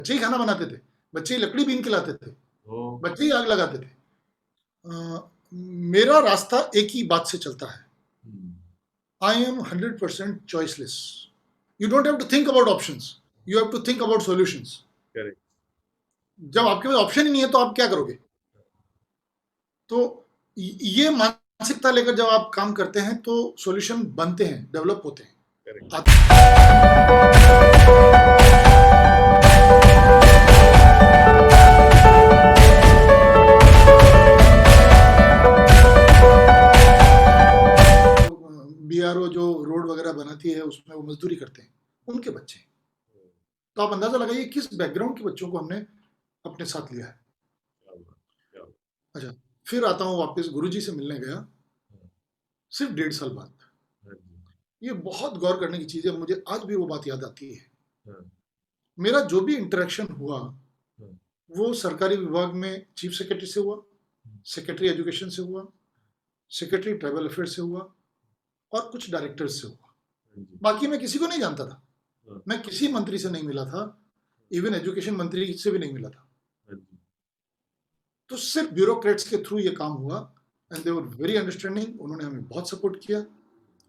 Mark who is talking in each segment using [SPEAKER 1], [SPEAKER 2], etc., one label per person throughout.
[SPEAKER 1] बच्चे ही खाना बनाते थे, बच्चे ही लकड़ी बीन के लाते थे, बच्चे ही आग लगाते थे। मेरा रास्ता एक ही बात से चलता है, I am 100% choiceless. You don't have to think about options, you have to think about solutions.
[SPEAKER 2] Correct.
[SPEAKER 1] जब आपके पास ऑप्शन ही नहीं है तो आप क्या करोगे? तो ये मानसिकता लेकर जब आप काम करते हैं तो सॉल्यूशन बनते हैं, डेवलप होते हैं। बीआरओ जो रोड वगैरह बनाती है उसमें वो मजदूरी करते हैं, उनके बच्चे। तो आप अंदाजा लगाइए किस बैकग्राउंड के बच्चों को हमने अपने साथ लिया है। अच्छा, फिर आता हूँ वापस, गुरुजी से मिलने गया, सिर्फ 1.5 साल बाद। ये बहुत गौर करने की चीज है, मुझे आज भी वो बात याद आती है। मेरा जो भी इंटरेक्शन हुआ वो सरकारी विभाग में चीफ सेक्रेटरी से हुआ, सेक्रेटरी एजुकेशन से हुआ, सेक्रेटरी ट्राइबल अफेयर्स से हुआ और कुछ डायरेक्टर्स से हुआ। बाकी मैं किसी को नहीं जानता था, मैं किसी मंत्री से नहीं मिला था, इवन एजुकेशन मंत्री से भी नहीं मिला था। तो सिर्फ ब्यूरोक्रेट्स के थ्रू ये काम हुआ and they were very understanding. उन्होंने हमें बहुत सपोर्ट किया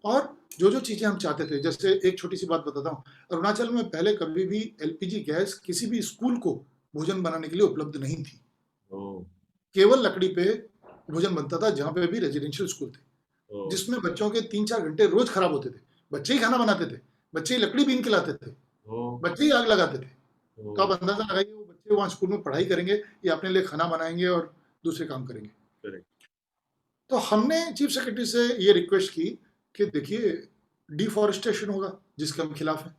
[SPEAKER 1] और जो जो चीजें हम चाहते थे, जैसे एक छोटी सी बात बताता हूँ, अरुणाचल में पहले कभी भी एलपीजी गैस किसी भी स्कूल को भोजन बनाने के लिए उपलब्ध नहीं थी। केवल लकड़ी पे भोजन बनता था, जहाँ पे भी रेजिडेंशियल स्कूल थे, जिसमें बच्चों के 3-4 घंटे रोज खराब होते थे। बच्चे ही खाना बनाते थे, बच्चे ही लकड़ी बीन के लाते थे, बच्चे ही आग लगाते थे। तो आप अंदाजा लगाइए वो बच्चे वहाँ स्कूल में पढ़ाई करेंगे या अपने लिए खाना बनाएंगे और दूसरे काम करेंगे। तो हमने चीफ सेक्रेटरी से ये रिक्वेस्ट की कि देखिए डिफॉरेस्टेशन होगा जिसके हम खिलाफ हैं,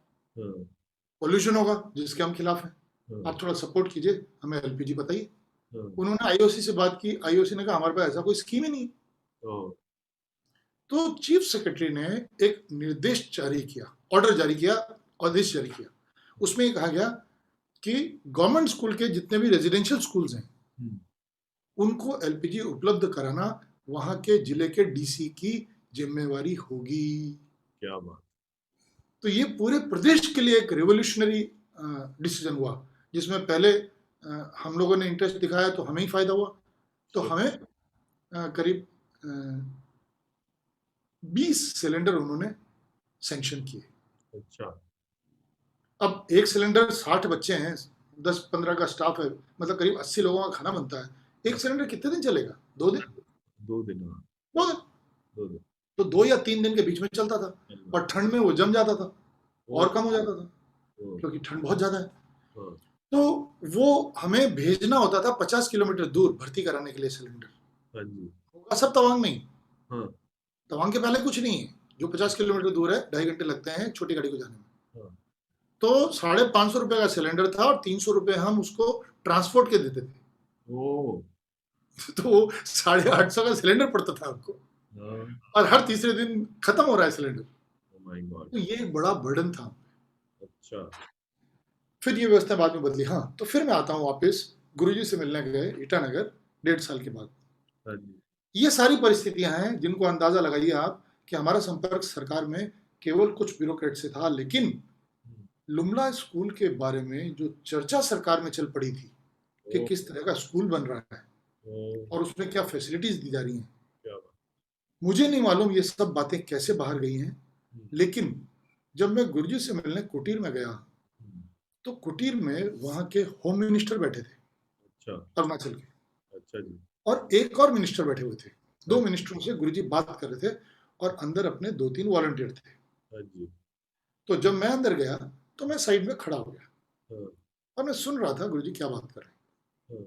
[SPEAKER 1] पोल्यूशन होगा जिसके हम खिलाफ हैं, आप थोड़ा सपोर्ट कीजिए, हमें एलपीजी बताइए। उन्होंने आईओसी से बात की, आईओसी ने कहा हमारे पास ऐसा कोई स्कीम ही नहीं। तो चीफ सेक्रेटरी ने एक निर्देश जारी किया, ऑर्डर जारी किया, आदेश जारी किया। उसमें कहा गया कि गवर्नमेंट स्कूल के जितने भी रेजिडेंशियल स्कूल्स हैं उनको एलपीजी उपलब्ध कराना वहां के जिले के डीसी की जिम्मेवारी होगी।
[SPEAKER 2] क्या बात।
[SPEAKER 1] तो ये पूरे प्रदेश के लिए एक रेवोल्यूशनरी डिसीजन हुआ, जिसमें पहले हम लोगों ने इंटरेस्ट दिखाया तो हमें ही फायदा हुआ। तो हमें करीब 20 सिलेंडर उन्होंने सैंक्शन किए। अच्छा। अब एक सिलेंडर 60 बच्चे हैं, 10-15 का स्टाफ है, मतलब करीब 80 लोगों का खाना बनता है। एक सिलेंडर कितने दिन चलेगा? 2 दिन।
[SPEAKER 2] 2 दिन।
[SPEAKER 1] 2 दिन। 2 दिन तो 2 या 3 दिन के बीच में चलता था, और ठंड में वो जम जाता था और कम हो जाता था क्योंकि ठंड बहुत ज्यादा है। तो वो हमें भेजना होता था 50 किलोमीटर दूर भर्ती कराने के लिए सिलेंडर। होगा सब तवांग में ही। तवांग के पहले कुछ नहीं है, जो 50 किलोमीटर दूर है 2.5 घंटे लगते हैं छोटी गाड़ी को जाने में। तो 550 रुपए का सिलेंडर था और 300 रुपए हम उसको ट्रांसपोर्ट के देते थे। तो 850 का सिलेंडर पड़ता था हमको, और हर तीसरे दिन खत्म हो रहा है सिलेंडर। तो ये एक बड़ा बर्डन था। अच्छा, फिर ये व्यवस्था बाद में बदली। हाँ, तो फिर मैं आता हूँ वापस, गुरुजी से मिलने गए ईटानगर 1.5 साल के बाद। ये सारी परिस्थितियां हैं जिनको अंदाजा लगाइए आप कि हमारा संपर्क सरकार में केवल कुछ ब्यूरोक्रेट से था, लेकिन लुमला स्कूल के बारे में जो चर्चा सरकार में चल पड़ी थी कि किस तरह का स्कूल बन रहा है और उसमें क्या फैसिलिटीज दी जा रही हैं, मुझे नहीं मालूम ये सब बातें कैसे बाहर गई हैं। लेकिन जब मैं गुरुजी से मिलने कुटीर में गया तो कुटीर में वहां के होम मिनिस्टर बैठे थे, अरुणाचल के। अच्छा जी। और एक और मिनिस्टर बैठे हुए थे। 2 मिनिस्टरों से गुरुजी बात कर रहे थे और अंदर अपने 2-3 वॉलंटियर थे। तो जब मैं अंदर गया तो मैं साइड में खड़ा हो गया और मैं सुन रहा था गुरुजी क्या बात कर रहे हैं।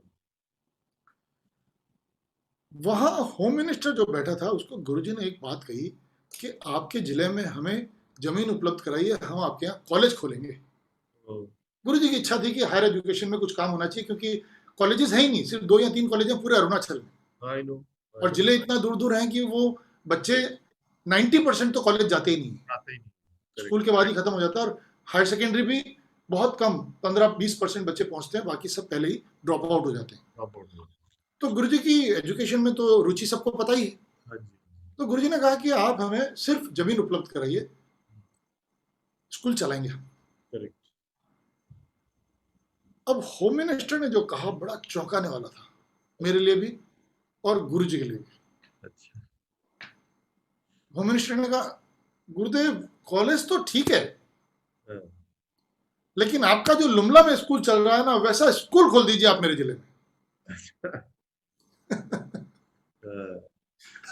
[SPEAKER 1] वहां होम मिनिस्टर जो बैठा था उसको गुरुजी ने एक बात कही कि आपके जिले में हमें जमीन उपलब्ध कराइए, हम आपके यहाँ कॉलेज खोलेंगे। गुरुजी की इच्छा थी कि हायर एजुकेशन में कुछ काम होना चाहिए, क्योंकि कॉलेजेस है ही नहीं, सिर्फ 2 या 3 कॉलेज हैं पूरे अरुणाचल में। और जिले इतना दूर दूर हैं कि वो बच्चे 90% तो कॉलेज जाते ही नहीं, स्कूल के बाद ही खत्म हो जाता है। और हायर सेकेंडरी भी बहुत कम 15-20% बच्चे पहुंचते हैं, बाकी सब पहले ही ड्रॉप आउट हो जाते हैं। तो गुरुजी की एजुकेशन में तो रुचि सबको पता ही है। तो गुरुजी ने कहा कि आप हमें सिर्फ जमीन उपलब्ध कराइए, स्कूल चलाएंगे हम। अब होम मिनिस्टर ने जो कहा बड़ा चौंकाने वाला था, मेरे लिए भी और गुरुजी के लिए भी।
[SPEAKER 2] अच्छा।
[SPEAKER 1] होम मिनिस्टर ने कहा, गुरुदेव कॉलेज तो ठीक है,
[SPEAKER 2] हाँ,
[SPEAKER 1] लेकिन आपका जो लुमला में स्कूल चल रहा है ना, वैसा स्कूल खोल दीजिए आप मेरे जिले में।
[SPEAKER 2] हाँ,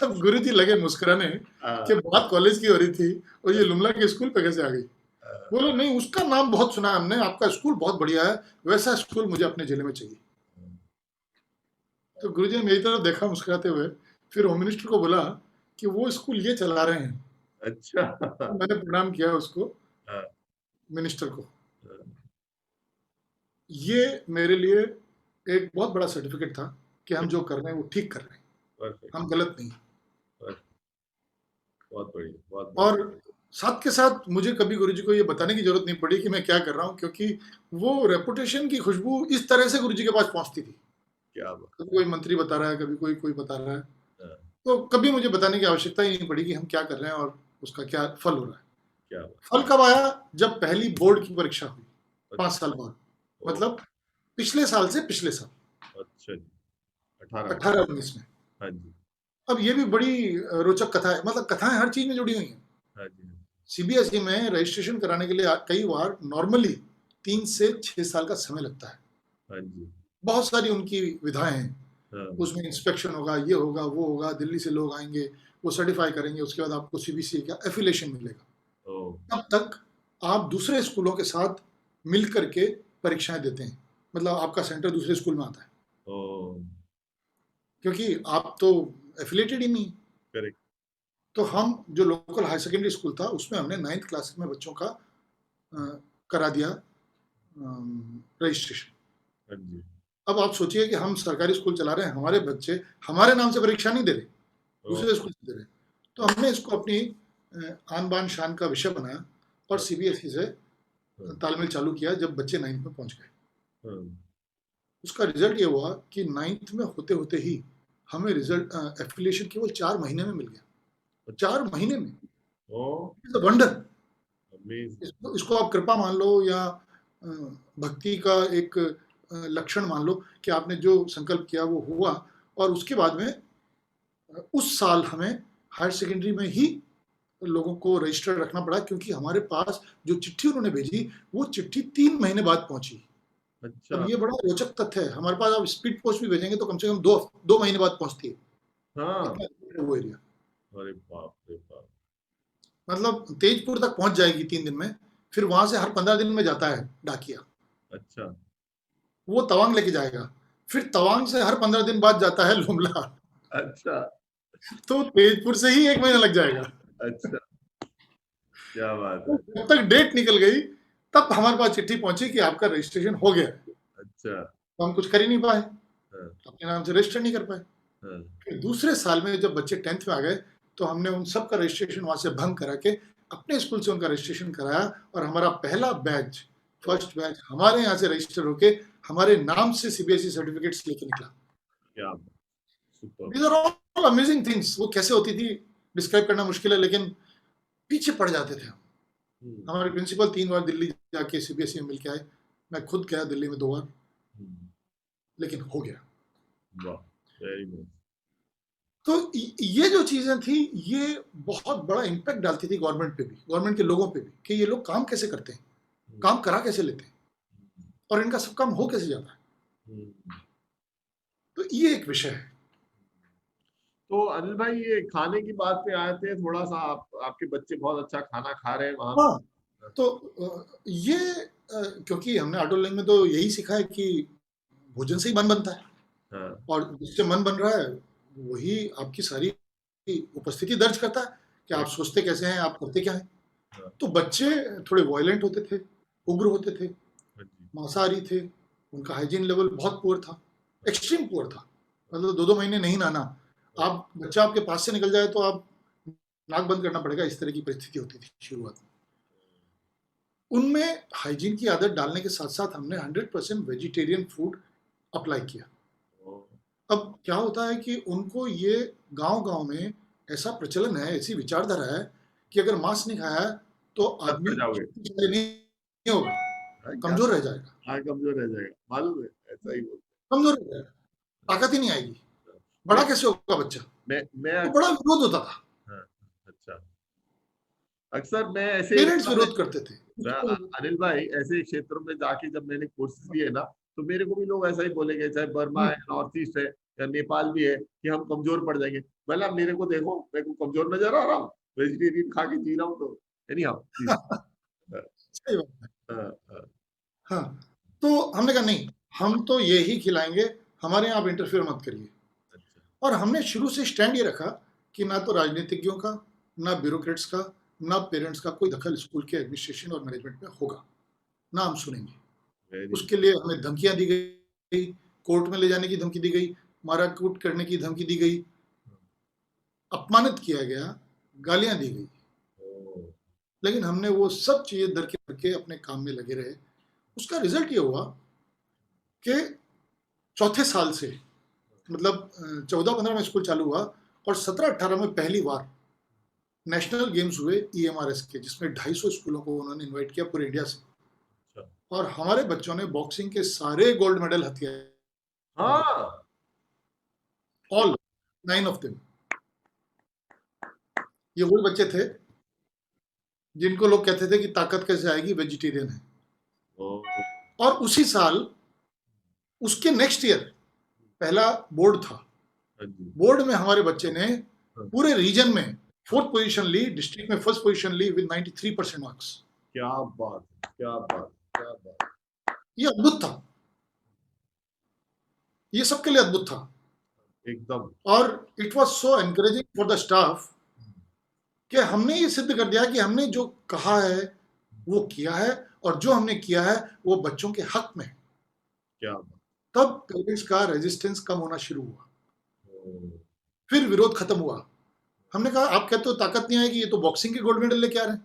[SPEAKER 1] अब गुरुजी लगे मुस्कुराने कि बात कॉलेज की हो रही थी और ये लुमला के स्कूल पे कैसे आ गई। बोले नहीं, उसका नाम बहुत सुना है हमने, आपका स्कूल बहुत बढ़िया है, वैसा स्कूल मुझे अपने जिले में चाहिए। तो गुरुजी ने मेरी तरफ देखा मुस्कुराते हुए, फिर होम मिनिस्टर को बोला कि वो स्कूल ये चला रहे हैं।
[SPEAKER 2] अच्छा।
[SPEAKER 1] तो मैंने प्रणाम किया उसको,
[SPEAKER 2] हाँ,
[SPEAKER 1] मिनिस्टर को।
[SPEAKER 2] हाँ,
[SPEAKER 1] ये मेरे लिए एक बहुत बड़ा सर्टिफिकेट था कि हम जो कर रहे हैं वो ठीक कर रहे हैं,
[SPEAKER 2] परफेक्ट,
[SPEAKER 1] हम गलत नहीं।
[SPEAKER 2] परफेक्ट, बहुत बढ़िया, बहुत
[SPEAKER 1] और
[SPEAKER 2] बढ़िया।
[SPEAKER 1] साथ के साथ मुझे कभी गुरुजी को ये बताने की जरूरत नहीं पड़ी कि मैं क्या कर रहा हूँ, क्योंकि वो रेपुटेशन की खुशबू इस तरह से गुरुजी के पास पहुंचती थी।
[SPEAKER 2] क्या बात।
[SPEAKER 1] कभी कोई मंत्री बता रहा है, कभी कोई कोई बता रहा है,
[SPEAKER 2] हाँ,
[SPEAKER 1] तो कभी मुझे बताने की आवश्यकता ही नहीं पड़ी कि हम क्या कर रहे हैं और उसका क्या फल हो रहा है।
[SPEAKER 2] क्या बात।
[SPEAKER 1] फल कब आया? जब पहली बोर्ड की परीक्षा हुई, 5
[SPEAKER 2] अच्छा।
[SPEAKER 1] साल बाद,
[SPEAKER 2] ओ,
[SPEAKER 1] मतलब पिछले साल से पिछले साल,
[SPEAKER 2] अच्छा जी। 18 में।
[SPEAKER 1] 18-19 में।
[SPEAKER 2] हाँ जी।
[SPEAKER 1] अब ये भी बड़ी रोचक कथा है, मतलब कथाएं हर चीज में जुड़ी हुई हैं।
[SPEAKER 2] हाँ जी।
[SPEAKER 1] सीबीएसई में रजिस्ट्रेशन कराने के लिए कई बार नॉर्मली 3 से 6 साल का समय लगता है।
[SPEAKER 2] हाँ जी।
[SPEAKER 1] बहुत सारी उनकी विधाएं हैं,
[SPEAKER 2] हाँ,
[SPEAKER 1] उसमें इंस्पेक्शन होगा, ये होगा, वो होगा, दिल्ली से लोग आएंगे, वो सर्टिफाई करेंगे, उसके बाद आपको सीबीएसई का एफिलिएशन मिलेगा।
[SPEAKER 2] ओ,
[SPEAKER 1] तब तक आप दूसरे स्कूलों के साथ मिल करके परीक्षाएं देते हैं, मतलब आपका सेंटर दूसरे स्कूल में आता है,
[SPEAKER 2] ओ,
[SPEAKER 1] क्योंकि आप तो एफिलेटेड ही नहीं।
[SPEAKER 2] करेक्ट।
[SPEAKER 1] तो हम जो लोकल हायर सेकेंडरी स्कूल था उसमें हमने 9th क्लास में बच्चों का करा दिया रजिस्ट्रेशन।
[SPEAKER 2] हाँ जी।
[SPEAKER 1] अब आप सोचिए कि हम सरकारी स्कूल चला रहे हैं, हमारे बच्चे हमारे नाम से परीक्षा नहीं दे रहे,
[SPEAKER 2] ओ,
[SPEAKER 1] दूसरे स्कूल से दे रहे। तो हमने इसको अपनी आन बान शान का विषय बनाया और
[SPEAKER 2] हाँ,
[SPEAKER 1] सीबीएसई से
[SPEAKER 2] हाँ,
[SPEAKER 1] तालमेल चालू किया जब बच्चे 9th में पहुंच गए।
[SPEAKER 2] हाँ,
[SPEAKER 1] उसका रिजल्ट ये हुआ कि 9th में होते होते ही हमें रिजल्ट एफिलिएशन केवल 4 महीने में मिल गया। 4 महीने में,
[SPEAKER 2] ओ,
[SPEAKER 1] इट्स अ वंडर।
[SPEAKER 2] अमेजिंग।
[SPEAKER 1] इसको आप कृपा मान लो या भक्ति का एक लक्षण मान लो कि आपने जो संकल्प किया वो हुआ। और उसके बाद में उस साल हमें हायर सेकेंडरी में ही लोगों को रजिस्टर रखना पड़ा, क्योंकि हमारे पास जो चिट्ठी उन्होंने भेजी वो चिट्ठी 3 महीने बाद पहुंची। अब
[SPEAKER 2] अच्छा।
[SPEAKER 1] ये बड़ा रोचक तथ्य है, हमारे पास आप स्पीड पोस्ट भी भेजेंगे तो कम से कम 2 महीने बाद पहुंचती है,
[SPEAKER 2] हाँ।
[SPEAKER 1] इतना वो एरिया।
[SPEAKER 2] अरे बाप रे बाप।
[SPEAKER 1] मतलब तेजपुर तक पहुंच जाएगी 3 दिन में, फिर वहां से हर 15 दिन में जाता है डाकिया,
[SPEAKER 2] अच्छा।
[SPEAKER 1] वो तवांग लेके जाएगा, फिर तवांग से हर 15 दिन बाद जाता है लुमला।
[SPEAKER 2] अच्छा।
[SPEAKER 1] तो तेजपुर से ही 1 महीना लग जाएगा।
[SPEAKER 2] अच्छा। क्या बात
[SPEAKER 1] तो
[SPEAKER 2] है।
[SPEAKER 1] जब तक डेट निकल गई तब हमारे पास चिट्ठी पहुंची कि आपका रजिस्ट्रेशन हो गया है।
[SPEAKER 2] अच्छा।
[SPEAKER 1] तो हम कुछ कर ही नहीं पाए,
[SPEAKER 2] हाँ,
[SPEAKER 1] अपने नाम से रजिस्टर नहीं कर पाए।
[SPEAKER 2] हाँ,
[SPEAKER 1] फिर दूसरे साल में जब बच्चे 10th में आ गए तो हमने उन सब का रजिस्ट्रेशन वहां से भंग करा के अपने स्कूल से उनका रजिस्ट्रेशन कराया, और हमारा पहला बैच, फर्स्ट बैच हमारे यहाँ से रजिस्टर होके हमारे नाम से सीबीएसई सर्टिफिकेट्स लेके निकला।
[SPEAKER 2] क्या बात। Super.
[SPEAKER 1] These are all amazing things. वो कैसे होती थी डिस्क्राइब करना मुश्किल है, लेकिन पीछे पड़ जाते थे हम।
[SPEAKER 2] हम्म,
[SPEAKER 1] हमारे प्रिंसिपल 3 बार दिल्ली जाके सीबीएसई में मिलके आए, मैं खुद गया दिल्ली में 2 बार,
[SPEAKER 2] हम्म,
[SPEAKER 1] लेकिन हो गया।
[SPEAKER 2] वाह, वेरी नाइस।
[SPEAKER 1] तो ये जो चीजें थी ये बहुत बड़ा इम्पैक्ट डालती थी गवर्नमेंट पे भी, गवर्नमेंट के लोगों पे भी, कि ये लोग काम कैसे करते हैं, काम करा कैसे लेते हैं, और इनका सब काम हो कैसे जाता है।
[SPEAKER 2] हम्म।
[SPEAKER 1] तो ये एक विषय है।
[SPEAKER 2] तो अनिल भाई, ये खाने की बात पे आए थे थोड़ा सा, आपके बच्चे बहुत अच्छा खाना खा रहे हैं वहां
[SPEAKER 1] हाँ,
[SPEAKER 2] पे।
[SPEAKER 1] तो ये क्योंकि हमने ऑटो लाइन में तो यही सीखा है कि भोजन से ही मन बनता है,
[SPEAKER 2] हाँ,
[SPEAKER 1] और जिससे मन बन रहा है वही आपकी सारी उपस्थिति दर्ज करता है कि आप
[SPEAKER 2] करेक्ट।
[SPEAKER 1] सोचते कैसे हैं, आप करते क्या हैं।
[SPEAKER 2] हाँ,
[SPEAKER 1] तो बच्चे थोड़े वायलेंट होते थे, उग्र होते थे,
[SPEAKER 2] हाँ जी।
[SPEAKER 1] मांसाहारी थे, उनका हाइजीन लेवल बहुत पुअर था, एक्सट्रीम पुअर था। मतलब 2-2 महीने नहीं नहाना,
[SPEAKER 2] हाँ,
[SPEAKER 1] आप बच्चा आपके पास से निकल जाए तो आप नाक बंद करना पड़ेगा, इस तरह की परिस्थिति होती थी शुरुआत में। उनमें हाइजीन की आदत डालने के साथ साथ हमने 100% वेजिटेरियन फूड अप्लाई किया।
[SPEAKER 2] ओ,
[SPEAKER 1] अब क्या होता है कि उनको ये गांव-गांव में ऐसा प्रचलन है, ऐसी विचारधारा है कि अगर मांस नहीं खाया है तो
[SPEAKER 2] तब
[SPEAKER 1] आदमी
[SPEAKER 2] कर जाओगे।
[SPEAKER 1] शक्तिशाली नहीं होगा। कमजोर रह जाएगा।
[SPEAKER 2] हाँ, कमजोर रह जाएगा, मालूम है, ऐसा ही बोलते
[SPEAKER 1] कमजोर रह जाएगा, ताकत ही नहीं आएगी। बड़ा कैसे होगा बच्चा?
[SPEAKER 2] मैं
[SPEAKER 1] तो बड़ा विरोध होता था,
[SPEAKER 2] हाँ, अच्छा, अक्सर मैं ऐसे
[SPEAKER 1] पेरेंट्स विरोध करते थे।
[SPEAKER 2] अनिल भाई ऐसे क्षेत्रों में जाके जब मैंने कोर्सेज लिए ना, तो मेरे को भी लोग ऐसा ही बोलेंगे, चाहे बर्मा है, नॉर्थ ईस्ट है या नेपाल भी है, कि हम कमजोर पड़ जाएंगे। भला मेरे को देखो, मेरे को कमजोर नजर आ रहा हूँ, वेजिटेरियन खा के जी रहा हूँ, तो एनी हाउ
[SPEAKER 1] सही बात है। हाँ, तो हमने कहा नहीं, हम तो ये ही खिलाएंगे, हमारे यहाँ आप इंटरफेयर मत करिए। और हमने शुरू से स्टैंड ये रखा कि ना तो राजनीतिज्ञों का, ना ब्यूरोक्रेट्स का, ना पेरेंट्स का कोई दखल स्कूल के एडमिनिस्ट्रेशन और मैनेजमेंट में होगा, ना हम सुनेंगे। उसके लिए हमें धमकियां दी गई, कोर्ट में ले जाने की धमकी दी गई, मारा कूट करने की धमकी दी गई, अपमानित किया गया, गालियां दी गई, लेकिन हमने वो सब चीजें दरकिनार करके अपने काम में लगे रहे। उसका रिजल्ट ये हुआ कि चौथे साल से, मतलब 14-15 में स्कूल चालू हुआ और 17-18 में पहली बार नेशनल गेम्स हुए EMRS के, जिसमें 250 स्कूलों को उन्होंने इनवाइट किया पूरे इंडिया से। और हमारे बच्चों ने बॉक्सिंग के सारे गोल्ड मेडल हथियार, ऑल 9 ऑफ देम। ये वही बच्चे थे जिनको लोग कहते थे कि ताकत कैसे आएगी, वेजिटेरियन है। और उसी साल, उसके नेक्स्ट ईयर पहला बोर्ड था, बोर्ड में हमारे बच्चे ने पूरे रीजन में 4th पोजीशन ली, डिस्ट्रिक्ट में 1st position Lee with 93% marks.
[SPEAKER 2] क्या बात, क्या बात, क्या बात!
[SPEAKER 1] ये अद्भुत था, ये सबके लिए अद्भुत था
[SPEAKER 2] एकदम।
[SPEAKER 1] और it was so encouraging for the staff कि हमने ये सिद्ध कर दिया कि हमने जो कहा है वो किया है, और जो हमने किया है वो बच्चों के हक में।
[SPEAKER 2] क्या बात!
[SPEAKER 1] तब पेरेंट्स का रेजिस्टेंस कम होना शुरू हुआ, फिर विरोध खत्म हुआ। हमने कहा आप कहते हो ताकत नहीं आएगी, ये तो बॉक्सिंग के गोल्ड मेडल लेके आ रहे हैं।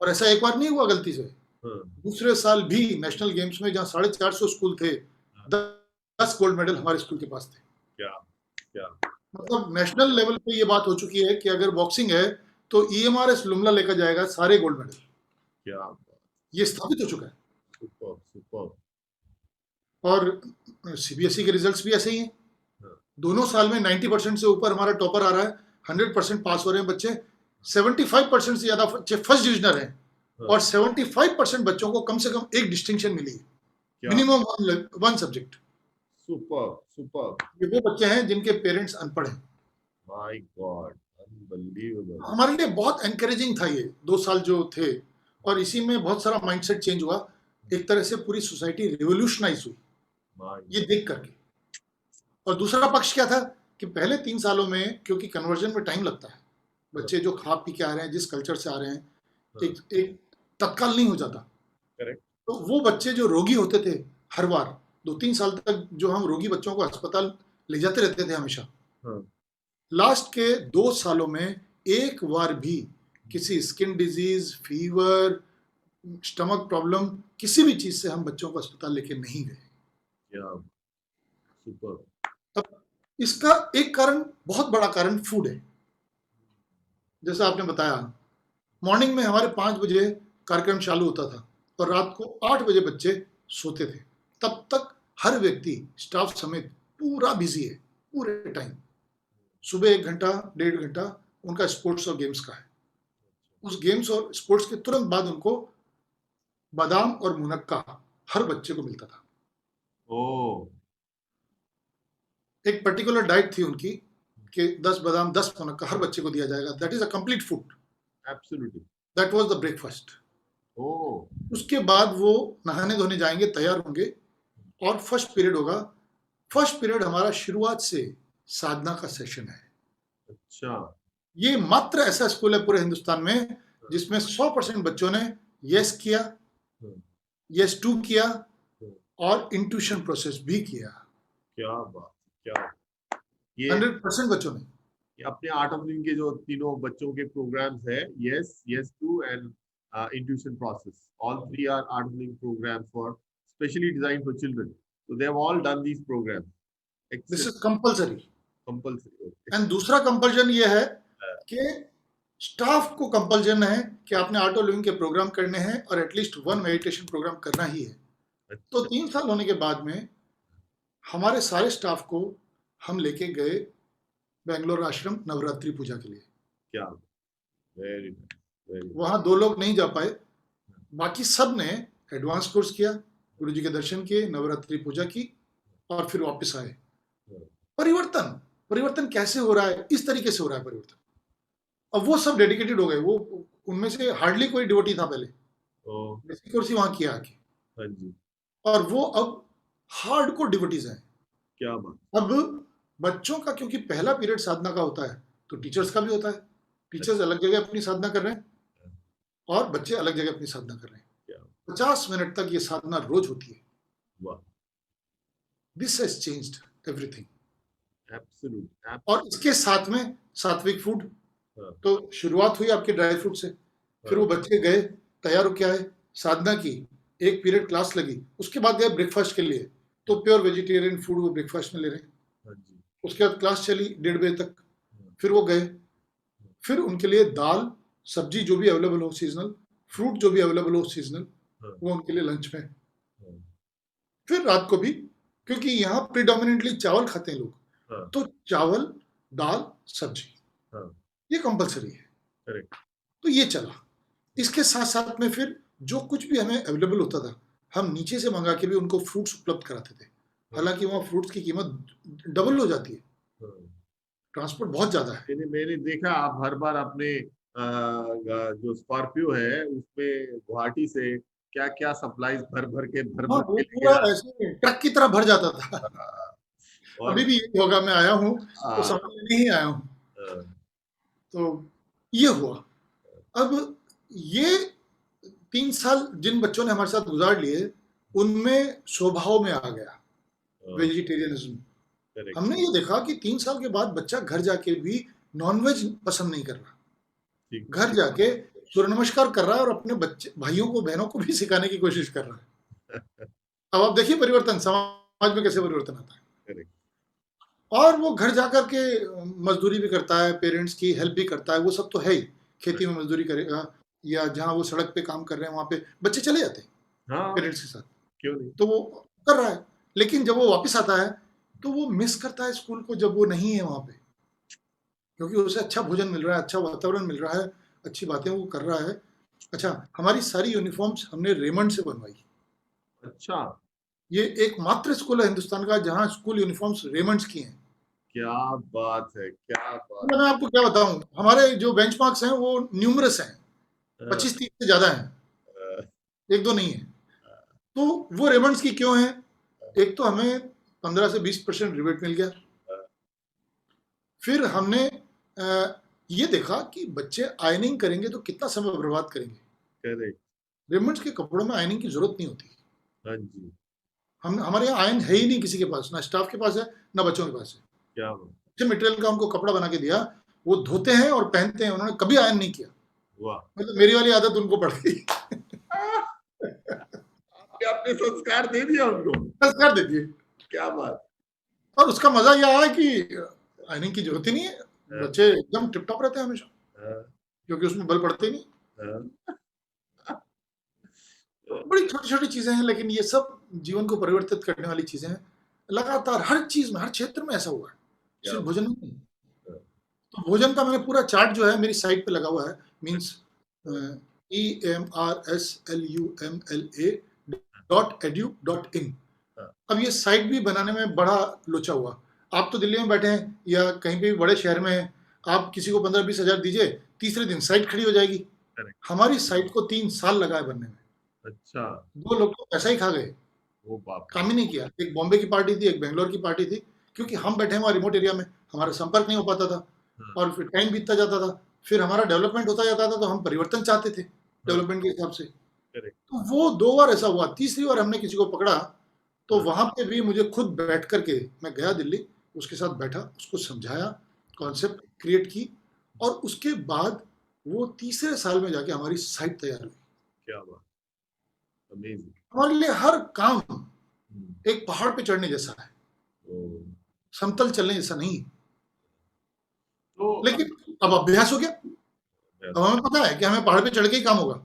[SPEAKER 1] और ऐसा एक बार नहीं हुआ गलती से, दूसरे साल भी नेशनल गेम्स में जहां 450 स्कूल थे, 10 गोल्ड मेडल हमारे स्कूल के पास थे।
[SPEAKER 2] क्या
[SPEAKER 1] मतलब नेशनल लेवल पे ये बात हो चुकी है कि अगर बॉक्सिंग है तो EMRS लुमला लेकर जाएगा सारे गोल्ड मेडल।
[SPEAKER 2] क्या बात!
[SPEAKER 1] ये स्थापित हो चुका है।
[SPEAKER 2] Super, super.
[SPEAKER 1] और CBSE के रिजल्ट्स भी ऐसे ही हैं। दोनों साल में 90% से ऊपर हमारा टॉपर आ रहा है, 100% पास हो रहे हैं बच्चे, 75% से ज्यादा बच्चे फर्स्ट डिविजनर हैं, और 75% बच्चों को कम से कम एक डिस्टिंक्शन मिली है, minimum one subject.
[SPEAKER 2] Super, super.
[SPEAKER 1] ये वो बच्चे हैं जिनके पेरेंट्स अनपढ़ हैं।
[SPEAKER 2] My God, unbelievable.
[SPEAKER 1] हमारे लिए बहुत एनकरेजिंग था ये 2 साल जो थे, और इसी में बहुत सारा माइंडसेट चेंज हुआ। एक तरह से पूरी सोसाइटी रिवोल्यूशनाइज हुई ये देख करके। और दूसरा पक्ष क्या था कि पहले 3 सालों में, क्योंकि कन्वर्जन में टाइम लगता है, बच्चे जो खा पी के आ रहे हैं, जिस कल्चर से आ रहे हैं, एक तत्काल नहीं हो जाता।
[SPEAKER 2] करेक्ट।
[SPEAKER 1] तो वो बच्चे जो रोगी होते थे, हर बार 2-3 साल तक जो हम रोगी बच्चों को अस्पताल ले जाते रहते थे हमेशा, लास्ट के 2 सालों में एक बार भी किसी skin disease, fever, stomach problem, किसी भी चीज से हम बच्चों को अस्पताल लेके नहीं गए।
[SPEAKER 2] सुपर।
[SPEAKER 1] अब इसका एक कारण, बहुत बड़ा कारण फूड है। जैसा आपने बताया, मॉर्निंग में हमारे 5 बजे कार्यक्रम चालू होता था और रात को 8 बजे बच्चे सोते थे। तब तक हर व्यक्ति, स्टाफ समेत, पूरा बिजी है पूरे टाइम। सुबह 1 घंटा 1.5 घंटा उनका स्पोर्ट्स और गेम्स का है। उस गेम्स और स्पोर्ट्स के तुरंत बाद उनको बादाम और मुनक्का हर बच्चे को मिलता था। एक पर्टिकुलर डाइट थी उनकी कि 10 बादाम 10 मुनक्का हर बच्चे को दिया जाएगा। That is a complete food.
[SPEAKER 2] Absolutely.
[SPEAKER 1] That was the breakfast. उसके बाद वो नहाने धोने जाएंगे, तैयार होंगे, और फर्स्ट पीरियड होगा। फर्स्ट पीरियड हमारा शुरुआत से साधना का सेशन है।
[SPEAKER 2] अच्छा।
[SPEAKER 1] ये मात्र ऐसा स्कूल है पूरे हिंदुस्तान में जिसमें 100% बच्चों ने यस किया, यस टू किया, और इंट्यूशन प्रोसेस भी किया।
[SPEAKER 2] क्या बात, क्या! ये
[SPEAKER 1] 100% बच्चों ने।
[SPEAKER 2] अपने आर्ट ऑफ लिविंग के जो तीनों बच्चों के प्रोग्राम्स है, yes, yes two and intuition process, all 3 are art of living programs for specially designed for children. So they have all done these programs.
[SPEAKER 1] This is compulsory.
[SPEAKER 2] Compulsory.
[SPEAKER 1] And दूसरा compulsion ये है कि staff को compulsion है कि आपने art of living के programme करने हैं और एटलीस्ट 1 मेडिटेशन प्रोग्राम करना ही है। तो
[SPEAKER 2] अच्छा
[SPEAKER 1] 3 साल होने के बाद में हमारे सारे स्टाफ को हम लेके गए बैंगलोर आश्रम नवरात्रि पूजा के लिए।
[SPEAKER 2] क्या वेरी वेरी
[SPEAKER 1] वहाँ 2 लोग नहीं जा पाए, बाकी सब ने एडवांस कोर्स किया, गुरु जी के दर्शन किए, नवरात्रि पूजा की और फिर वापस आए। परिवर्तन परिवर्तन कैसे हो रहा है? इस तरीके से हो रहा है परिवर्तन। अब वो सब डेडिकेटेड हो गए, वो उनमें से हार्डली कोई डिवोटी था पहले,
[SPEAKER 2] ओ
[SPEAKER 1] बेसिक कोर्स ही वहाँ किया आके,
[SPEAKER 2] हाँ जी
[SPEAKER 1] और वो अब हार्डकोर डिवोटीज हैं।
[SPEAKER 2] क्या बात
[SPEAKER 1] अब बच्चों का, क्योंकि पहला पीरियड साधना का होता है, तो टीचर्स का भी होता है। टीचर्स अलग जगह अपनी साधना कर रहे हैं और बच्चे अलग जगह अपनी साधना कर रहे हैं।
[SPEAKER 2] क्या
[SPEAKER 1] 50 मिनट तक ये साधना रोज होती है।
[SPEAKER 2] वाह
[SPEAKER 1] this has changed everything.
[SPEAKER 2] Absolute
[SPEAKER 1] और इसके साथ में सात्विक फूड।
[SPEAKER 2] हाँ।
[SPEAKER 1] तो शुरुआत हुई आपके ड्राई फ्रूट से, फिर वो बच्चे गए, तैयार होके आए, साधना की, एक पीरियड क्लास लगी, उसके बाद गए ब्रेकफास्ट के लिए, तो प्योर वेजिटेरियन फूड वो ब्रेकफास्ट में ले रहे हैं।
[SPEAKER 2] हाँ जी
[SPEAKER 1] उसके बाद क्लास चली 1:30 बजे तक, फिर वो गए, फिर उनके लिए दाल सब्जी जो भी अवेलेबल हो सीजनल, फ्रूट जो भी अवेलेबल हो सीजनल, वो उनके लिए लंच में। फिर रात को भी, क्योंकि यहाँ प्रिडोमिनेंटली चावल खाते हैं लोग,
[SPEAKER 2] हाँ।
[SPEAKER 1] तो चावल दाल सब्जी
[SPEAKER 2] हाँ।
[SPEAKER 1] ये कंपलसरी है।
[SPEAKER 2] करेक्ट
[SPEAKER 1] तो ये चला। इसके साथ साथ में फिर जो कुछ भी हमें अवेलेबल होता था, हम नीचे से मंगा के भी उनको फ्रूट्स उपलब्ध कराते थे। हालांकि वहाँ फ्रूट्स की कीमत डबल हो जाती है, ट्रांसपोर्ट बहुत ज्यादा है।
[SPEAKER 2] मैंने देखा आप हर बार अपने जो स्कॉर्पियो है उसमें गुवाहाटी से क्या क्या सप्लाईज भर भर
[SPEAKER 1] हाँ, वो
[SPEAKER 2] के
[SPEAKER 1] पूरा
[SPEAKER 2] लेके
[SPEAKER 1] ऐसे ट्रक की तरह भर जाता था।
[SPEAKER 2] और
[SPEAKER 1] अभी भी यही होगा, मैं आया हूँ तो सामान लेने ही आया हूँ। तो ये हुआ। अब ये 3 साल जिन बच्चों ने हमारे साथ गुजार लिए, उनमें स्वभाव में आ गया वेजिटेरियनिज्म। हमने ये देखा कि 3 साल के बाद बच्चा घर जाके भी नॉनवेज पसंद नहीं कर रहा, घर जाके सूर्य नमस्कार कर रहा है और अपने बच्चे भाइयों को बहनों को भी सिखाने की कोशिश कर रहा है। अब आप देखिए परिवर्तन समाज में कैसे परिवर्तन आता है। और वो घर जाकर के मजदूरी भी करता है, पेरेंट्स की हेल्प भी करता है, वो सब तो है ही। खेती में मजदूरी करेगा या जहाँ वो सड़क पे काम कर रहे हैं वहाँ पे बच्चे चले जाते हैं पेरेंट्स के साथ,
[SPEAKER 2] क्यों नहीं?
[SPEAKER 1] तो वो कर रहा है। लेकिन जब वो वापस आता है तो वो मिस करता है स्कूल को, जब वो नहीं है वहाँ पे, क्योंकि उसे अच्छा भोजन मिल रहा है, अच्छा वातावरण मिल रहा है, अच्छी बातें वो कर रहा है। अच्छा, हमारी सारी यूनिफॉर्म्स हमने रेमंड से बनवाई।
[SPEAKER 2] अच्छा,
[SPEAKER 1] ये एकमात्र स्कूल है हिंदुस्तान का जहाँ स्कूल यूनिफॉर्म्स रेमंड्स की हैं।
[SPEAKER 2] क्या बात है, क्या बात।
[SPEAKER 1] मैं आपको क्या बताऊं, हमारे जो बेंचमार्क्स हैं वो न्यूमरस हैं, 25-30 से ज्यादा हैं, एक दो नहीं है। तो वो रेमंड्स की क्यों है? एक तो हमें 15 से 20% रिबेट मिल गया। फिर हमने ये देखा कि बच्चे आयनिंग करेंगे तो कितना समय बर्बाद करेंगे। रेमंड्स के कपड़ों में आयनिंग की जरूरत नहीं होती।
[SPEAKER 2] हाँ जी,
[SPEAKER 1] हम हमारे यहाँ आयन है ही नहीं किसी के पास, ना स्टाफ के पास है ना बच्चों के पास है।
[SPEAKER 2] क्या
[SPEAKER 1] अच्छे मटेरियल का उनको कपड़ा बना के दिया, वो धोते हैं और पहनते हैं, उन्होंने कभी आयन नहीं किया।
[SPEAKER 2] वाह,
[SPEAKER 1] मतलब मेरी वाली आदत उनको पड़ गई।
[SPEAKER 2] आपने संस्कार दे दिया उनको,
[SPEAKER 1] संस्कार दे दिए।
[SPEAKER 2] क्या बात।
[SPEAKER 1] और उसका मजा यह है कि आयनिंग की जरूरत ही नहीं है, बच्चे एकदम टिप टॉप रहते हैं हमेशा, क्योंकि उसमें बल पड़ते ही नहीं। बड़ी छोटी छोटी चीजें हैं, लेकिन ये सब जीवन को परिवर्तित करने वाली चीजें हैं। लगातार हर चीज में, हर क्षेत्र में ऐसा हुआ है, सिर्फ भोजन में नहीं। तो भोजन का मैंने पूरा चार्ट जो है मेरी साइट पे लगा हुआ है, मीन्स EMRSLUMLA.edu.in। अब ये साइट भी बनाने में बड़ा लोचा हुआ। आप तो दिल्ली में बैठे हैं या कहीं पे भी बड़े शहर में हैं, आप किसी को 15-20 हजार दीजिए, तीसरे दिन साइट खड़ी हो जाएगी। हमारी साइट को 3 साल लगा है बनने में।
[SPEAKER 2] अच्छा,
[SPEAKER 1] 2 लोग तो पैसा ही खा गए,
[SPEAKER 2] वो बाप,
[SPEAKER 1] काम ही नहीं किया। एक बॉम्बे की पार्टी थी, एक बेंगलोर की पार्टी थी, क्योंकि हम बैठे हैं वहाँ रिमोट एरिया में, हमारा संपर्क नहीं हो पाता था और फिर टाइम बीतता जाता था, फिर हमारा डेवलपमेंट होता जाता था, तो हम परिवर्तन चाहते थे डेवलपमेंट के हिसाब से। तो वो 2 बार ऐसा हुआ। तीसरी बार हमने किसी को पकड़ा तो वहां पे भी मुझे खुद बैठ करके, मैं गया दिल्ली, उसके साथ बैठा, उसको समझाया, कॉन्सेप्ट क्रिएट की, और उसके बाद वो तीसरे साल में जाके हमारी साइट तैयार हुई।
[SPEAKER 2] क्या बात, अमेजिंग।
[SPEAKER 1] हमारे लिए हर काम एक पहाड़ पे चढ़ने जैसा है, समतल चलने जैसा नहीं।
[SPEAKER 2] तो
[SPEAKER 1] लेकिन अब अभ्यास हो गया। अब हमें पता है कि हमें पहाड़ पे चढ़ के ही काम होगा।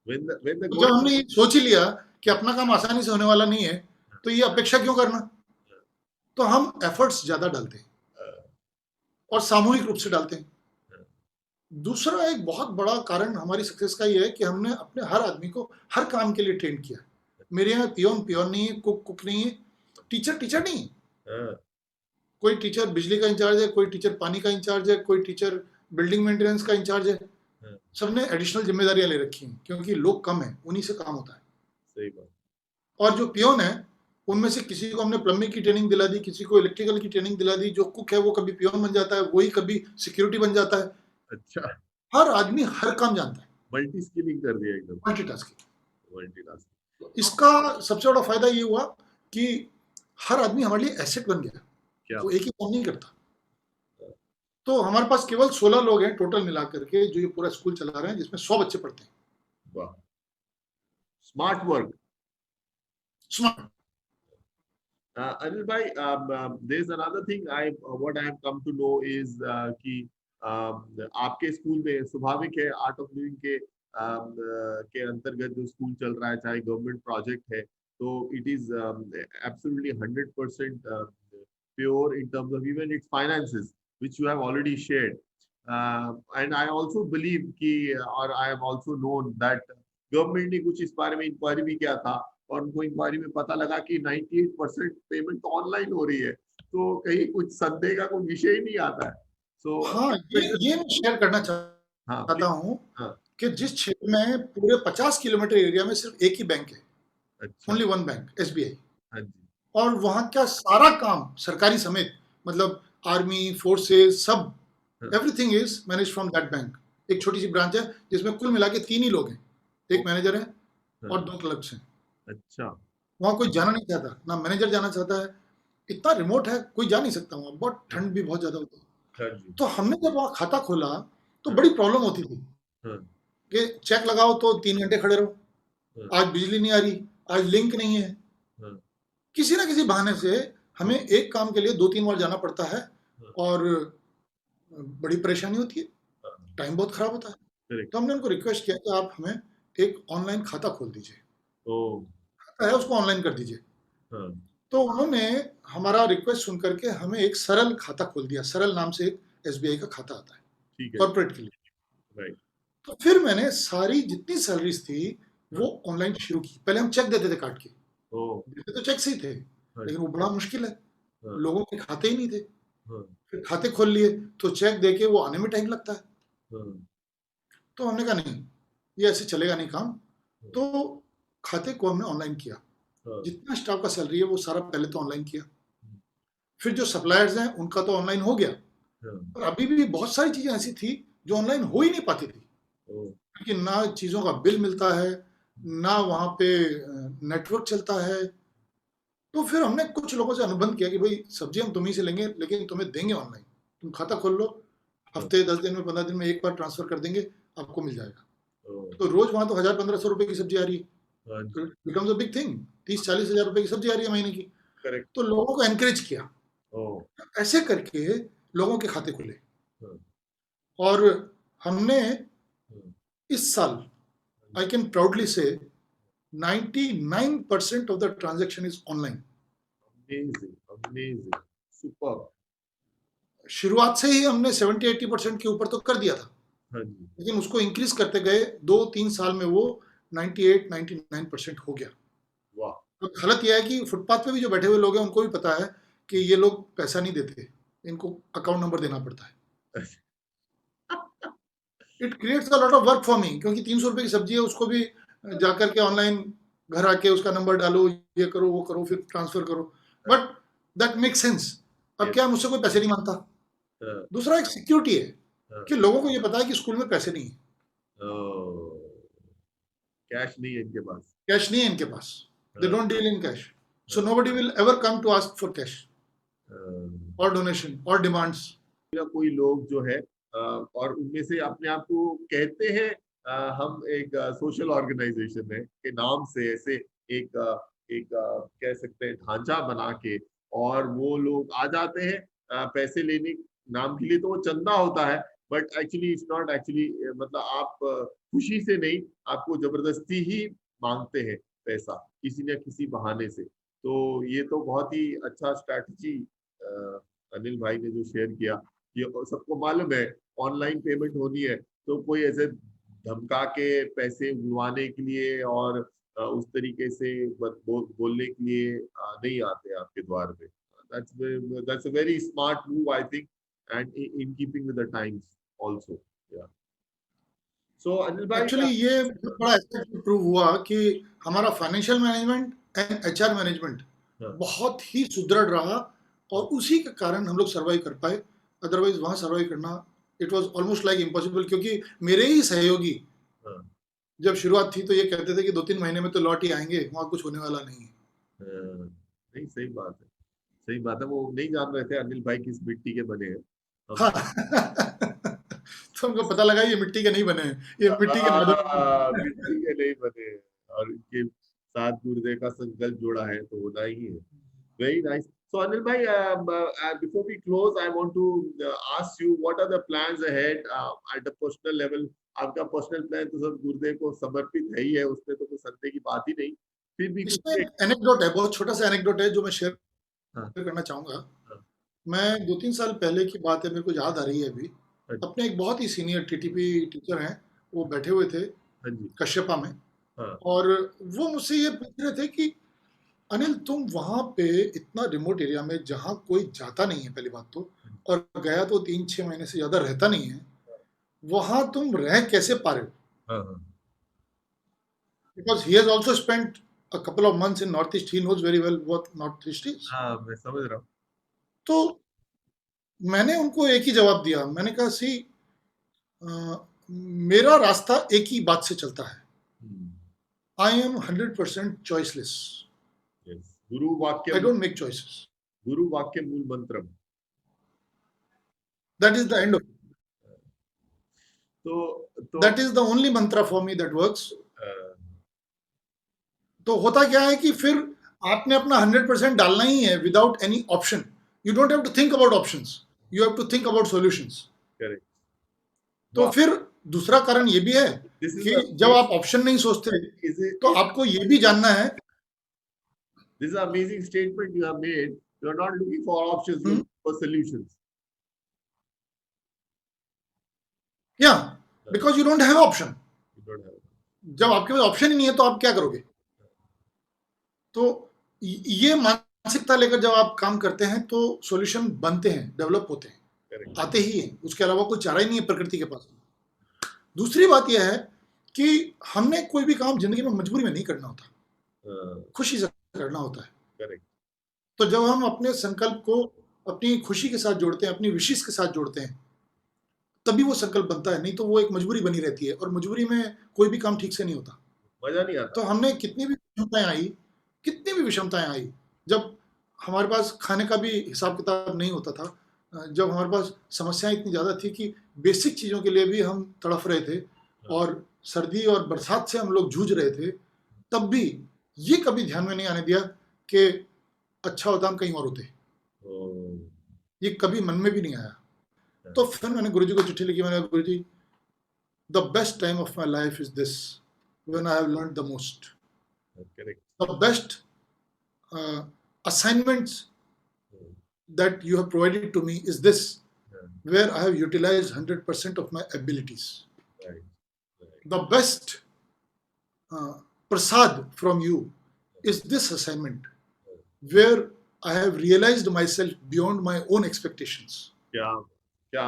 [SPEAKER 2] when the
[SPEAKER 1] तो जब हमने ये
[SPEAKER 2] government
[SPEAKER 1] सोच ही लिया कि अपना काम आसानी से होने वाला नहीं है, तो ये अपेक्षा क्यों करना? तो हम एफर्ट्स ज्यादा डालते हैं और सामूहिक रूप से डालते हैं। दूसरा एक बहुत बड़ा कारण हमारी सक्सेस का ये है कि हमने अपने हर आदमी को हर काम के लिए ट्रेन किया। मेरे यहाँ पियोन नहीं है, कुक नहीं है, टीचर नहीं है। कोई टीचर बिजली का इंचार्ज है, कोई टीचर पानी का इंचार्ज है, कोई टीचर बिल्डिंग मेंटेनेंस का इंचार्ज है। सबने एडिशनल जिम्मेदारियां ले रखी हैं क्योंकि लोग कम हैं, उन्हीं से काम होता है।
[SPEAKER 2] सही बात।
[SPEAKER 1] और जो पियोन है उनमें से किसी को हमने प्लम्बिंग की ट्रेनिंग दिला दी, किसी को इलेक्ट्रिकल की ट्रेनिंग दिला दी। जो कुक है वो कभी पियोन बन जाता है, वही कभी सिक्योरिटी बन जाता है।
[SPEAKER 2] अच्छा,
[SPEAKER 1] हर आदमी हर काम जानता है,
[SPEAKER 2] मल्टी स्किलिंग कर दिया एकदम।
[SPEAKER 1] मल्टीटास्किंग। इसका सबसे बड़ा फायदा ये हुआ कि हर आदमी हमारे लिए एसेट बन गया।
[SPEAKER 2] क्या
[SPEAKER 1] वो एक ही काम नहीं करता। तो हमारे पास केवल 16 लोग हैं टोटल मिलाकर के जो ये पूरा स्कूल चला रहे हैं, जिसमें 100 बच्चे पढ़ते हैं।
[SPEAKER 2] वाह, smart work.
[SPEAKER 1] Smart.
[SPEAKER 2] Anil bhai, there's another thing what I have come to know is कि आपके स्कूल में स्वाभाविक है आर्ट ऑफ लिविंग के अंतर्गत जो स्कूल चल रहा है, चाहे गवर्नमेंट प्रोजेक्ट है, तो it is absolutely 100% pure in terms of even it's finances which you have already shared, and I also believe कि और I have also known that government ने कुछ इस बारे में इंक्वायरी भी किया था और उनको इंक्वायरी में पता लगा कि 98% पेमेंट तो ऑनलाइन हो रही है, तो कहीं कुछ संदेह का कोई विषय ही नहीं आता है। सो
[SPEAKER 1] हाँ, ये मैं शेयर करना चाहता हूँ कि जिस क्षेत्र में पूरे 50 किलोमीटर एरिया में सिर्फ एक ही बैंक है, ओनली वन बैंक, एसबीआई, और वहाँ का सारा काम सरकारी समेत, मतलब आर्मी फोर्सेस सब, everything is manage from that bank. एक छोटी सी ब्रांच है जिसमें कुल मिला के 3 ही लोग हैं, एक मैनेजर है और 2 क्लर्क्स हैं।
[SPEAKER 2] अच्छा,
[SPEAKER 1] वहाँ कोई जाना नहीं चाहता, ना मैनेजर जाना चाहता है, इतना रिमोट है, कोई जा नहीं सकता वहाँ, बहुत ठंड भी बहुत ज्यादा होती है। तो हमने जब वहाँ खाता खोला तो बड़ी प्रॉब्लम होती थी कि चेक लगाओ तो 3 घंटे खड़े रहो, आज बिजली नहीं आ रही, आज लिंक नहीं है, किसी ना किसी बहाने से हमें एक काम के लिए 2-3 बार जाना पड़ता है और बड़ी परेशानी होती है, टाइम बहुत खराब होता है। तो हमने उनको रिक्वेस्ट किया कि आप हमें एक ऑनलाइन खाता खोल दीजिए, खाता है उसको ऑनलाइन कर दीजिए। तो उन्होंने हमारा रिक्वेस्ट सुन करके हमें एक सरल खाता खोल दिया। सरल नाम से एक एसबीआई का खाता आता है कॉर्पोरेट के लिए। तो फिर मैंने सारी जितनी सैलरीज थी वो ऑनलाइन शुरू की। पहले हम चेक देते थे काट के, देते तो चेक से ही थे, लेकिन वो बड़ा मुश्किल है, लोगों के खाते ही नहीं थे। फिर खाते खोल लिए तो चेक देके वो आने में टाइम लगता है। तो हमने कहा नहीं, ये ऐसे चलेगा नहीं काम। तो खाते को हमने ऑनलाइन किया, जितना स्टाफ का सैलरी है वो सारा पहले तो ऑनलाइन किया, फिर जो सप्लायर्स हैं उनका तो ऑनलाइन हो गया, और अभी भी बहुत सारी चीजें ऐसी थी जो ऑनलाइन हो ही नहीं पाती थी, क्योंकि ना चीजों का बिल मिलता है, ना वहां पे नेटवर्क चलता है। तो फिर हमने कुछ लोगों से अनुबंध किया कि भाई सब्जी हम तुम ही से लेंगे, लेकिन तुम्हें देंगे ऑनलाइन, तुम खाता खोल लो, हफ्ते 10 दिन में 15 दिन में एक बार ट्रांसफर कर देंगे, आपको मिल जाएगा। तो रोज वहां तो 1000-1500 रुपए की सब्जी आ रही है, बिकम्स अ बिग थिंग, 30-40 हजार रुपए की सब्जी आ रही है महीने की। तो लोगों को एनकरेज किया, ऐसे करके लोगों के खाते खुले। और हमने इस साल, आई कैन प्राउडली से, 99% of the transaction is online.
[SPEAKER 2] Amazing, superb.
[SPEAKER 1] शुरुआत से ही हमने 70-80% के ऊपर तो कर दिया था, लेकिन उसको इंक्रीज करते गए, 2-3 साल में वो 98-99% हो गया। अब हालत यह है कि फुटपाथ पे भी जो बैठे हुए लोग हैं उनको भी पता है कि ये लोग पैसा नहीं देते, इनको अकाउंट नंबर देना पड़ता है। It creates a lot of work for me, क्योंकि 300 रुपए की सब्जी है, उसको भी जाकर के ऑनलाइन घर आके उसका नंबर डालो, ये करो वो करो, फिर ट्रांसफर करो, बट दैट मेक सेंस। अब क्या मुझसे कोई पैसे नहीं मांगता। दूसरा एक सिक्योरिटी है कि लोगों को ये पता है कि स्कूल में पैसे नहीं है,
[SPEAKER 2] कैश नहीं है इनके पास,
[SPEAKER 1] कैश नहीं है इनके पास, they don't deal in cash, so nobody will ever come to ask for cash or donation or demands.
[SPEAKER 2] कोई लोग जो है और उनमें से अपने आप को कहते हैं हम एक सोशल ऑर्गेनाइजेशन है के नाम से, ऐसे एक कह सकते हैं ढांचा बना के, और वो लोग आ जाते हैं पैसे लेने नाम के लिए, तो वो चंदा होता है, but actually it's not actually, मतलब आप खुशी से नहीं, आपको जबरदस्ती ही मांगते हैं पैसा किसी न किसी बहाने से। तो ये तो बहुत ही अच्छा स्ट्रैटेजी अनिल भाई ने जो शेयर किया। ये सबको मालूम है ऑनलाइन पेमेंट होनी है तो कोई ऐसे धमका के पैसे उड़वाने के लिए और उस तरीके से बोलने के लिए नहीं आते आपके द्वार पे। That's a very smart move I think, and in keeping with the times also. या सो अनिल भाई,
[SPEAKER 1] एक्चुअली ये बहुत बड़ा एस्पेक्ट प्रूव हुआ कि हमारा financial management and HR management
[SPEAKER 2] हाँ,
[SPEAKER 1] बहुत ही सुदृढ़ रहा और उसी के कारण हम लोग सर्वाइव कर पाए। अदरवाइज वहां सर्वाइव करना it was almost like impossible, क्योंकि मेरे ही सहयोगी
[SPEAKER 2] हाँ,
[SPEAKER 1] जब शुरुआत थी तो ये कहते थे कि 2-3 महीने में तो लौट ही आएंगे, वहां कुछ होने वाला नहीं है।
[SPEAKER 2] नहीं सही बात है, सही बात है। वो नहीं जान रहे थे अनिल भाई किस मिट्टी के बने हैं।
[SPEAKER 1] हाँ। तो हमको पता लगा ये मिट्टी के नहीं बने हैं, ये मिट्टी के माध्यम से
[SPEAKER 2] मिट्टी के नहीं बने हैं, और इनके साथ गुर्दे का संकल्प जोड़ा है तो होना ही है। Very nice. So Anil bhai, before we close, I want to ask you what are the plans ahead at a personal level. आपका पर्सनल प्लान तो सब गुर्दे को समर्पित है ही है, उसमें तो कोई संदेह की बात ही नहीं। फिर भी
[SPEAKER 1] इसमें
[SPEAKER 2] कुछ
[SPEAKER 1] एक एनेक्डोट है, बहुत छोटा सा एनेक्डोट है जो मैं शेयर
[SPEAKER 2] हाँ,
[SPEAKER 1] करना चाहूंगा।
[SPEAKER 2] हाँ,
[SPEAKER 1] मैं 2-3 साल पहले की बात है, मेरे को याद आ रही है अभी।
[SPEAKER 2] हाँ,
[SPEAKER 1] अपने एक बहुत ही सीनियर टीटीपी टीचर हैं, वो बैठे हुए थे
[SPEAKER 2] हाँ जी,
[SPEAKER 1] कश्यपा में,
[SPEAKER 2] हाँ,
[SPEAKER 1] और वो मुझसे ये पूछ रहे थे कि अनिल, तुम वहां पे इतना रिमोट एरिया में जहाँ कोई जाता नहीं है पहली बात तो, और गया तो 3-6 महीने से ज्यादा रहता नहीं है, वहां तुम रह कैसे पा रहे हो?
[SPEAKER 2] हाँ, हाँ,
[SPEAKER 1] because he has also spent a couple of months in Northeast. He knows very well what Northeast is.
[SPEAKER 2] हाँ, मैं समझ रहा हूँ।
[SPEAKER 1] तो मैंने उनको एक ही जवाब दिया, मैंने कहा सी, मेरा रास्ता एक ही बात से चलता है,
[SPEAKER 2] हम्म,
[SPEAKER 1] आई एम 100% चॉइसलेस,
[SPEAKER 2] yes. गुरु वाक्य,
[SPEAKER 1] आई डोंट मेक चॉइसेस,
[SPEAKER 2] गुरु वाक्य मूल मंत्रम।
[SPEAKER 1] That is the end of,
[SPEAKER 2] तो
[SPEAKER 1] that is the only mantra for me that works.
[SPEAKER 2] Uh,
[SPEAKER 1] तो होता क्या है कि फिर आपने अपना 100% डालना ही है without any option. You don't have to think about options, you have to think about solutions.
[SPEAKER 2] Correct.
[SPEAKER 1] तो
[SPEAKER 2] वाह,
[SPEAKER 1] फिर दूसरा कारण ये भी है
[SPEAKER 2] दिस इज
[SPEAKER 1] कि
[SPEAKER 2] अ
[SPEAKER 1] जब आप ऑप्शन नहीं सोचते
[SPEAKER 2] इज
[SPEAKER 1] तो
[SPEAKER 2] इज
[SPEAKER 1] आपको ये भी जानना है।
[SPEAKER 2] This is an amazing statement you have made. You are not looking for options, you're
[SPEAKER 1] hmm,
[SPEAKER 2] looking for solutions.
[SPEAKER 1] या
[SPEAKER 2] Uh,
[SPEAKER 1] because you don't have option.
[SPEAKER 2] You don't have.
[SPEAKER 1] जब आपके पास ऑप्शन ही नहीं है तो आप क्या करोगे? तो ये मानसिकता लेकर जब आप काम करते हैं तो सॉल्यूशन बनते हैं, डेवलप होते हैं,
[SPEAKER 2] Correct.
[SPEAKER 1] आते ही हैं, उसके अलावा कोई चारा ही नहीं है प्रकृति के पास। दूसरी बात यह है कि हमने कोई भी काम जिंदगी में मजबूरी में नहीं करना होता, खुशी से करना होता है।
[SPEAKER 2] Correct.
[SPEAKER 1] तो जब हम अपने संकल्प को अपनी खुशी के साथ जोड़ते हैं, अपनी विशेष के साथ जोड़ते हैं, तभी वो संकल्प बनता है, नहीं तो वो एक मजबूरी बनी रहती है, और मजबूरी में कोई भी काम ठीक से नहीं होता।
[SPEAKER 2] मजा नहीं
[SPEAKER 1] तो
[SPEAKER 2] आता।
[SPEAKER 1] हमने कितनी भी विषमताएं आई, जब हमारे पास खाने का भी हिसाब किताब नहीं होता था, जब हमारे पास समस्याएं इतनी ज़्यादा थी कि बेसिक चीज़ों के लिए भी हम तड़फ रहे थे, और सर्दी और बरसात से हम लोग जूझ रहे थे, तब भी ये कभी ध्यान में नहीं आने दिया कि अच्छा होता हम कहीं और होते।
[SPEAKER 2] Oh,
[SPEAKER 1] ये कभी मन में भी नहीं आया। तो फिर मैंने गुरुजी को चिट्ठी लिखी, मैंने कहा Guruji, the best time of my life is this when I have learned the most,
[SPEAKER 2] correct.
[SPEAKER 1] The best assignments that you have provided to me is this,
[SPEAKER 2] Yeah,
[SPEAKER 1] where I have utilized 100% of my abilities.
[SPEAKER 2] right. Right.
[SPEAKER 1] The best prasad from you is this assignment, where I have realized myself beyond my own expectations.
[SPEAKER 2] क्या क्या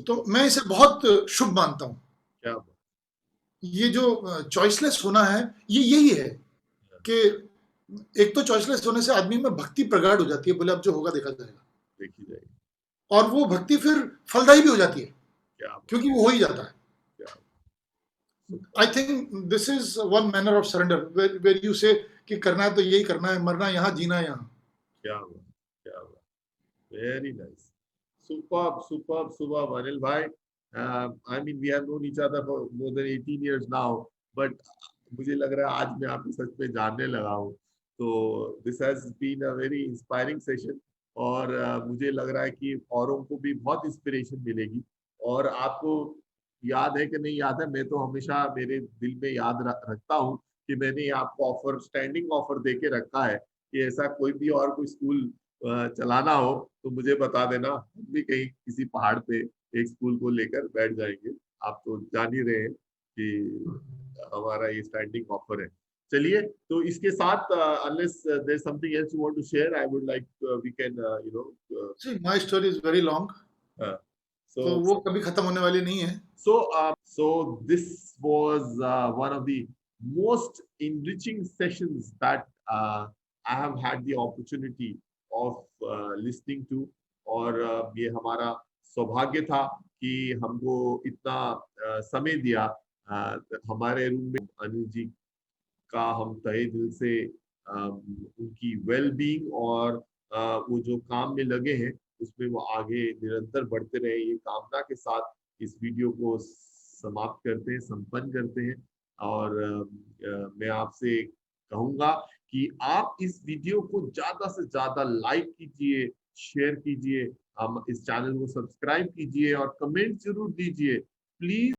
[SPEAKER 1] तो मैं इसे बहुत शुभ मानता हूँ।
[SPEAKER 2] क्या
[SPEAKER 1] ये जो चॉइसलेस होना है, ये यही है कि एक तो चॉइसलेस होने से आदमी में भक्ति प्रगाढ़ हो जाती है, बोले अब जो होगा देखा जाएगा,
[SPEAKER 2] देखी जाएगी।
[SPEAKER 1] और वो भक्ति फिर फलदायी भी हो जाती है,
[SPEAKER 2] क्या
[SPEAKER 1] क्योंकि वो हो ही जाता है।
[SPEAKER 2] क्या
[SPEAKER 1] I think this is one manner of surrender, where you say कि करना है तो यही करना है, मरना यहाँ, जीना यहाँ।
[SPEAKER 2] क्या वेरी नाइस, सुपर्ब अनिल भाई। I mean we have known each other for more than 18 years now, but मुझे लग रहा है आज मैं आपको सच में जानने लगा हूँ। तो this has been a very inspiring session, और मुझे लग रहा है कि औरों को भी बहुत इंस्पिरेशन मिलेगी। और आपको याद है कि नहीं याद है, मैं तो हमेशा मेरे दिल में याद रखता हूँ कि मैंने आपको ऑफर, स्टैंडिंग ऑफर दे के रखा है कि ऐसा कोई भी और कोई स्कूल चलाना हो तो मुझे बता देना, हम भी कहीं किसी पहाड़ पे एक स्कूल को लेकर बैठ जाएंगे। आप तो जान ही रहे हैं कि हमारा ये स्टैंडिंग ऑफर है। चलिए, तो इसके साथ unless there something else you want to share, I would like we can
[SPEAKER 1] See, my story is very long,
[SPEAKER 2] so
[SPEAKER 1] तो वो कभी खत्म होने वाली नहीं है।
[SPEAKER 2] so this was one of the most enriching sessions that I have had the opportunity of listening to। और ये हमारा सौभाग्य था कि हमको इतना समय दिया। हमारे रूम में अनिल जी का हम तहे दिल से उनकी वेल बीइंग और वो जो काम में लगे हैं उसमें वो आगे निरंतर बढ़ते रहे, ये कामना के साथ इस वीडियो को समाप्त करते हैं, संपन्न करते हैं। और मैं आपसे कहूंगा कि आप इस वीडियो को ज्यादा से ज्यादा लाइक कीजिए, शेयर कीजिए, हम इस चैनल को सब्सक्राइब कीजिए और कमेंट जरूर दीजिए प्लीज।